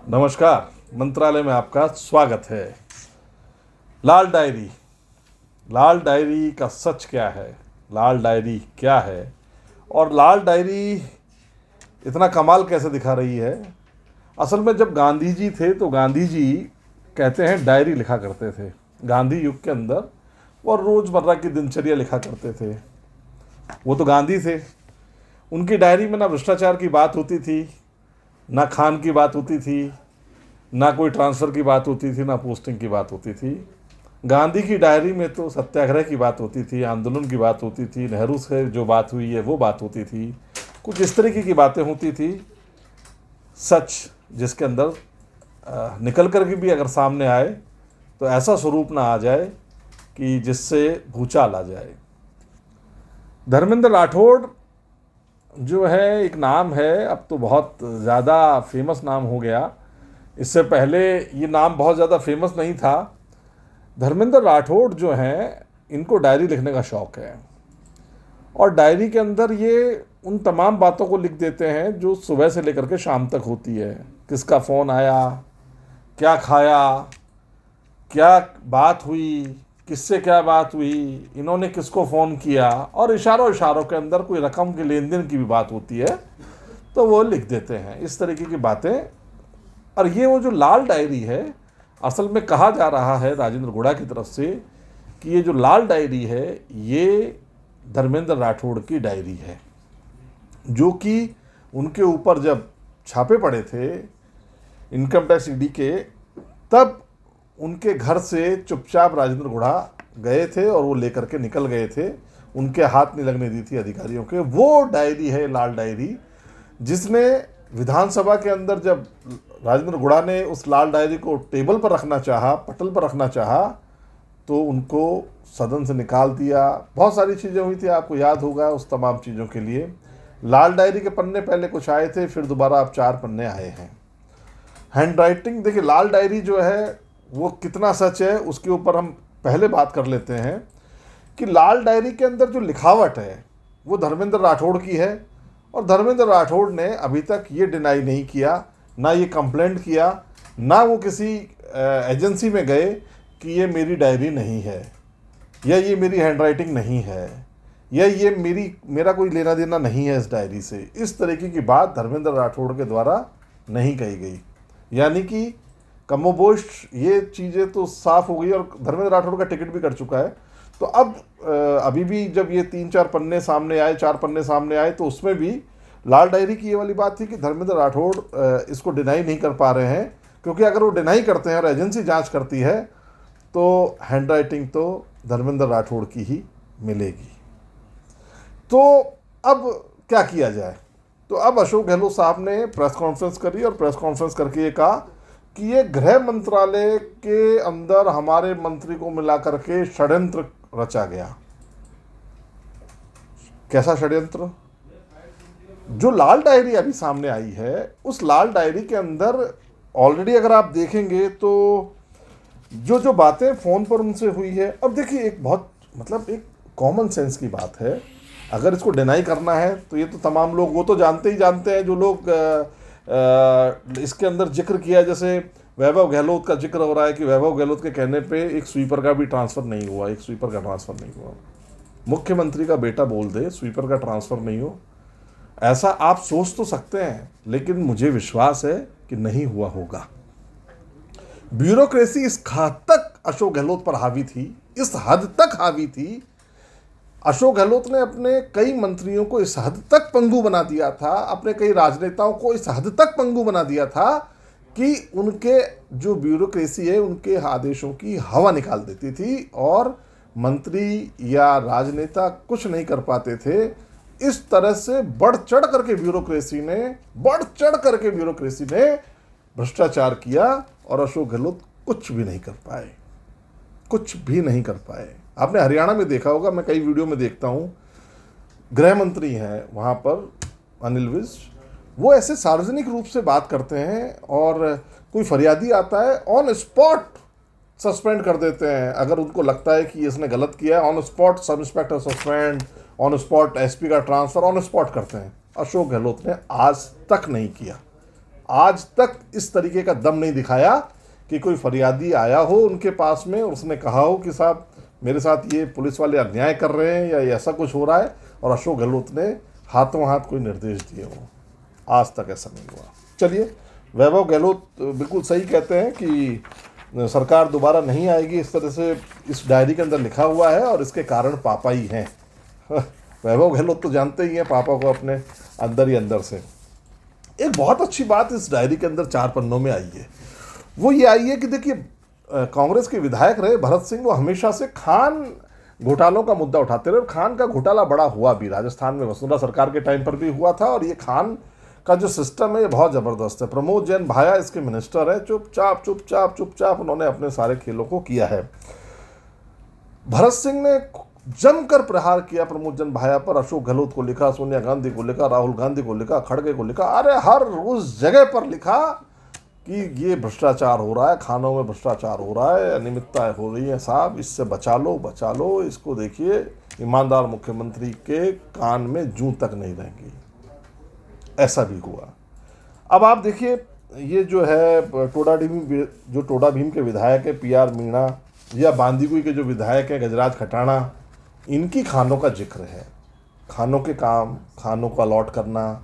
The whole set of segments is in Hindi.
नमस्कार। मंत्रालय में आपका स्वागत है। लाल डायरी, लाल डायरी का सच क्या है, लाल डायरी क्या है और लाल डायरी इतना कमाल कैसे दिखा रही है। असल में जब गांधी जी थे तो गांधी जी कहते हैं डायरी लिखा करते थे। गांधी युग के अंदर वो रोज़मर्रा की दिनचर्या लिखा करते थे। वो तो गांधी थे, उनकी डायरी में ना भ्रष्टाचार की बात होती थी, ना खान की बात होती थी, ना कोई ट्रांसफ़र की बात होती थी, ना पोस्टिंग की बात होती थी। गांधी की डायरी में तो सत्याग्रह की बात होती थी, आंदोलन की बात होती थी, नेहरू से जो बात हुई है वो बात होती थी, कुछ इस तरीके की बातें होती थी। सच जिसके अंदर निकल कर के भी अगर सामने आए तो ऐसा स्वरूप ना आ जाए कि जिससे भूचाल आ जाए। धर्मेंद्र राठौड़ जो है एक नाम है, अब तो बहुत ज़्यादा फेमस नाम हो गया। इससे पहले ये नाम बहुत ज़्यादा फेमस नहीं था। धर्मेंद्र राठौड़ जो हैं, इनको डायरी लिखने का शौक़ है और डायरी के अंदर ये उन तमाम बातों को लिख देते हैं जो सुबह से लेकर के शाम तक होती है। किसका फ़ोन आया, क्या खाया, क्या बात हुई, किससे क्या बात हुई, इन्होंने किसको फ़ोन किया, और इशारों इशारों के अंदर कोई रकम के लेन देन की भी बात होती है तो वो लिख देते हैं। इस तरीके की बातें। और ये वो जो लाल डायरी है, असल में कहा जा रहा है राजेंद्र गुड़ा की तरफ से कि ये जो लाल डायरी है ये धर्मेंद्र राठौड़ की डायरी है, जो कि उनके ऊपर जब छापे पड़े थे इनकम टैक्स ईडी के, तब उनके घर से चुपचाप राजेंद्र गुड़ा गए थे और वो लेकर के निकल गए थे। उनके हाथ नहीं लगने दी थी अधिकारियों के। वो डायरी है लाल डायरी, जिसने विधानसभा के अंदर जब राजेंद्र गुड़ा ने उस लाल डायरी को टेबल पर रखना चाहा, पटल पर रखना चाहा, तो उनको सदन से निकाल दिया। बहुत सारी चीज़ें हुई थी, आपको याद होगा। उस तमाम चीज़ों के लिए लाल डायरी के पन्ने पहले कुछ आए थे, फिर दोबारा अब 4 पन्ने आए हैं। हैंड राइटिंग देखिए, लाल डायरी जो है वो कितना सच है उसके ऊपर हम पहले बात कर लेते हैं कि लाल डायरी के अंदर जो लिखावट है वो धर्मेंद्र राठौड़ की है। और धर्मेंद्र राठौड़ ने अभी तक ये डिनाई नहीं किया, ना ये कंप्लेंट किया, ना वो किसी एजेंसी में गए कि ये मेरी डायरी नहीं है, या ये मेरी हैंडराइटिंग नहीं है, या ये मेरा कोई लेना देना नहीं है इस डायरी से। इस तरीके की बात धर्मेंद्र राठौड़ के द्वारा नहीं कही गई। यानी कि कमोबोश ये चीज़ें तो साफ हो गई और धर्मेंद्र राठौड़ का टिकट भी कट चुका है। तो अब अभी भी जब ये 3-4 पन्ने सामने आए, 4 पन्ने सामने आए, तो उसमें भी लाल डायरी की ये वाली बात थी कि धर्मेंद्र राठौड़ इसको डिनाई नहीं कर पा रहे हैं, क्योंकि अगर वो डिनाई करते हैं और एजेंसी जांच करती है तो हैंडराइटिंग तो धर्मेंद्र राठौड़ की ही मिलेगी। तो अब क्या किया जाए? तो अब अशोक गहलोत साहब ने प्रेस कॉन्फ्रेंस करी और प्रेस कॉन्फ्रेंस करके ये कहा कि ये गृह मंत्रालय के अंदर हमारे मंत्री को मिला करके षड्यंत्र रचा गया। कैसा षड्यंत्र? जो लाल डायरी अभी सामने आई है, उस लाल डायरी के अंदर ऑलरेडी अगर आप देखेंगे तो जो जो बातें फ़ोन पर उनसे हुई है। अब देखिए, एक बहुत एक कॉमन सेंस की बात है। अगर इसको डिनाई करना है तो ये तो तमाम लोग वो तो जानते ही जानते हैं, जो लोग इसके अंदर जिक्र किया, जैसे वैभव गहलोत का जिक्र हो रहा है कि वैभव गहलोत के कहने पे एक स्वीपर का भी ट्रांसफ़र नहीं हुआ, एक स्वीपर का ट्रांसफ़र नहीं हुआ। मुख्यमंत्री का बेटा बोल दे स्वीपर का ट्रांसफ़र नहीं हो, ऐसा आप सोच तो सकते हैं, लेकिन मुझे विश्वास है कि नहीं हुआ होगा। ब्यूरोक्रेसी इस हद तक अशोक गहलोत पर हावी थी, इस हद तक हावी थी। अशोक गहलोत ने अपने कई मंत्रियों को इस हद तक पंगु बना दिया था, अपने कई राजनेताओं को इस हद तक पंगु बना दिया था कि उनके जो ब्यूरोक्रेसी है उनके आदेशों की हवा निकाल देती थी और मंत्री या राजनेता कुछ नहीं कर पाते थे। इस तरह से बढ़ चढ़ करके ब्यूरोक्रेसी ने भ्रष्टाचार किया और अशोक गहलोत कुछ भी नहीं कर पाए, कुछ भी नहीं कर पाए। आपने हरियाणा में देखा होगा, मैं कई वीडियो में देखता हूँ, गृह मंत्री हैं वहाँ पर अनिल विज, वो ऐसे सार्वजनिक रूप से बात करते हैं और कोई फरियादी आता है ऑन स्पॉट सस्पेंड कर देते हैं। अगर उनको लगता है कि इसने गलत किया है, on spot sub inspector suspend, on spot SP का ट्रांसफ़र ऑन स्पॉट करते हैं। अशोक गहलोत ने आज तक नहीं किया, आज तक इस तरीके का दम नहीं दिखाया कि कोई फरियादी आया हो उनके पास में और उसने कहा हो कि साहब मेरे साथ ये पुलिस वाले अन्याय कर रहे हैं या ऐसा कुछ हो रहा है, और अशोक गहलोत ने हाथों हाथ कोई निर्देश दिए हो। आज तक ऐसा नहीं हुआ। चलिए, वैभव गहलोत बिल्कुल सही कहते हैं कि सरकार दोबारा नहीं आएगी, इस तरह से इस डायरी के अंदर लिखा हुआ है, और इसके कारण पापा ही हैं। वैभव गहलोत तो जानते ही हैं पापा को अपने अंदर ही अंदर से। एक बहुत अच्छी बात इस डायरी के अंदर 4 पन्नों में आई है, वो ये आई है कि देखिए, कांग्रेस के विधायक रहे भरत सिंह, वो हमेशा से खान घोटालों का मुद्दा उठाते रहे, और खान का घोटाला बड़ा हुआ भी, राजस्थान में वसुंधरा सरकार के टाइम पर भी हुआ था, और ये खान का जो सिस्टम है ये बहुत ज़बरदस्त है। प्रमोद जैन भाया इसके मिनिस्टर है, चुपचाप चुपचाप चुपचाप उन्होंने अपने सारे खेलों को किया है। भरत सिंह ने जमकर प्रहार किया प्रमोद जैन भाया पर, अशोक गहलोत को लिखा, सोनिया गांधी को लिखा, राहुल गांधी को लिखा, खड़गे को लिखा, अरे हर उस जगह पर लिखा कि ये भ्रष्टाचार हो रहा है, खानों में भ्रष्टाचार हो रहा है, अनियमितताएं हो रही हैं साहब, इससे बचा लो, इसको देखिए ईमानदार मुख्यमंत्री के कान में जूं तक नहीं रहेंगी। ऐसा भी हुआ। अब आप देखिए, ये जो है टोडा भीम के विधायक है PR मीणा, या बांदीकुई के जो विधायक हैं गजराज खटाणा, इनकी खानों का जिक्र है। खानों के काम, खानों का अलॉट करना,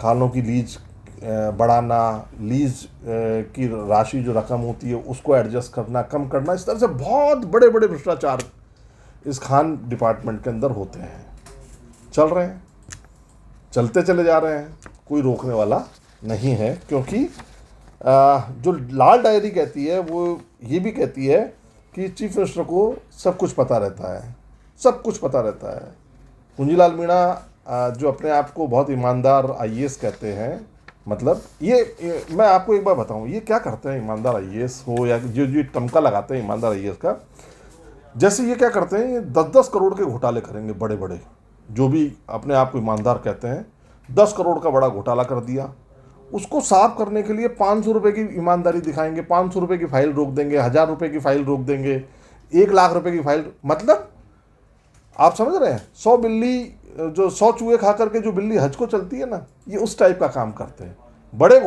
खानों की लीज बढ़ाना, लीज की राशि जो रकम होती है उसको एडजस्ट करना, कम करना, इस तरह से बहुत बड़े बड़े भ्रष्टाचार इस खान डिपार्टमेंट के अंदर होते हैं, चल रहे हैं, चलते चले जा रहे हैं, कोई रोकने वाला नहीं है। क्योंकि जो लाल डायरी कहती है वो ये भी कहती है कि चीफ मिनिस्टर को सब कुछ पता रहता है, सब कुछ पता रहता है। कुंजीलाल मीणा जो अपने आप को बहुत ईमानदार IAS कहते हैं, मतलब ये मैं आपको एक बार बताऊं, ये क्या करते हैं ईमानदार IAS हो या जो टमका लगाते हैं ईमानदार IAS का, जैसे ये क्या करते हैं, ये 10-10 करोड़ के घोटाले करेंगे बड़े बड़े, जो भी अपने आप को ईमानदार कहते हैं। 10 करोड़ का बड़ा घोटाला कर दिया, उसको साफ करने के लिए 500 रुपये की ईमानदारी दिखाएंगे, 500 रुपये की फाइल रोक देंगे, 1000 रुपये की फाइल रोक देंगे, 1 लाख रुपये की फाइल, मतलब आप समझ रहे हैं, 100 बिल्ली जो 100 चूहे खा करके जो बिल्ली हज को चलती है ना, ये उस टाइप का काम करते हैं। बड़े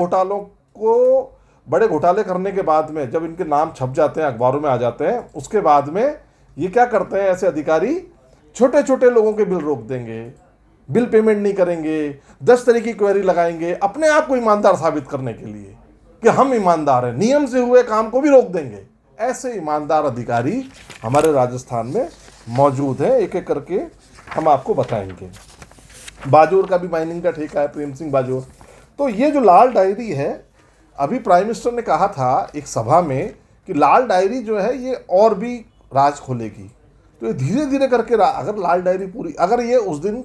घोटाले करने के बाद में जब इनके नाम छप जाते हैं, अखबारों में आ जाते हैं, उसके बाद में ये क्या करते हैं, ऐसे अधिकारी छोटे छोटे लोगों के बिल रोक देंगे, बिल पेमेंट नहीं करेंगे, 10 तरह की क्वेरी लगाएंगे अपने आप को ईमानदार साबित करने के लिए कि हम ईमानदार हैं, नियम से हुए काम को भी रोक देंगे। ऐसे ईमानदार अधिकारी हमारे राजस्थान में मौजूद हैं, एक एक करके हम आपको बताएंगे। बाजोर का भी माइनिंग का ठेका है, प्रेम सिंह बाजोर। तो ये जो लाल डायरी है, अभी प्राइम मिनिस्टर ने कहा था एक सभा में कि लाल डायरी जो है ये और भी राज खोलेगी। तो ये धीरे धीरे करके अगर लाल डायरी पूरी, अगर ये उस दिन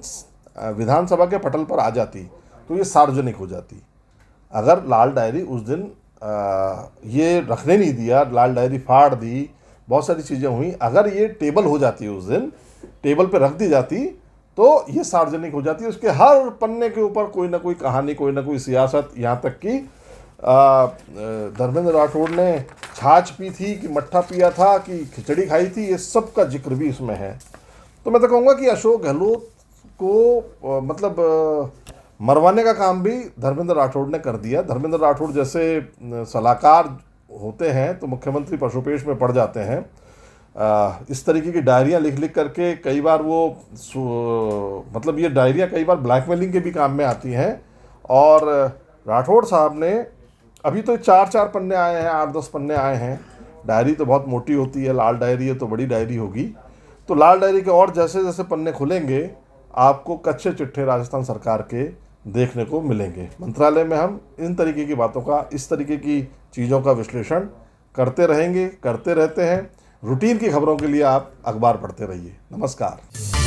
विधानसभा के पटल पर आ जाती तो ये सार्वजनिक हो जाती। अगर लाल डायरी उस दिन ये रखने नहीं दिया, लाल डायरी फाड़ दी, बहुत सारी चीज़ें हुई, अगर ये टेबल हो जाती उस दिन, टेबल पे रख दी जाती, तो ये सार्वजनिक हो जाती है। उसके हर पन्ने के ऊपर कोई ना कोई कहानी, कोई ना कोई सियासत, यहाँ तक कि धर्मेंद्र राठौड़ ने छाछ पी थी कि मट्ठा पिया था कि खिचड़ी खाई थी, ये सब का जिक्र भी इसमें है। तो मैं तो कहूँगा कि अशोक गहलोत को मतलब मरवाने का काम भी धर्मेंद्र राठौड़ ने कर दिया। धर्मेंद्र राठौड़ जैसे सलाहकार होते हैं तो मुख्यमंत्री पशुपेश में पड़ जाते हैं। इस तरीके की डायरियाँ लिख लिख करके कई बार वो मतलब ये डायरियाँ कई बार ब्लैकमेलिंग के भी काम में आती हैं। और राठौड़ साहब ने अभी तो 4-4 पन्ने आए हैं, 8-10 पन्ने आए हैं। डायरी तो बहुत मोटी होती है, लाल डायरी है तो बड़ी डायरी होगी। तो लाल डायरी के और जैसे जैसे पन्ने खुलेंगे आपको कच्चे चिट्ठे राजस्थान सरकार के देखने को मिलेंगे। मंत्रालय में हम इन तरीके की बातों का, इस तरीके की चीज़ों का विश्लेषण करते रहेंगे, करते रहते हैं। रूटीन की खबरों के लिए आप अखबार पढ़ते रहिए। नमस्कार।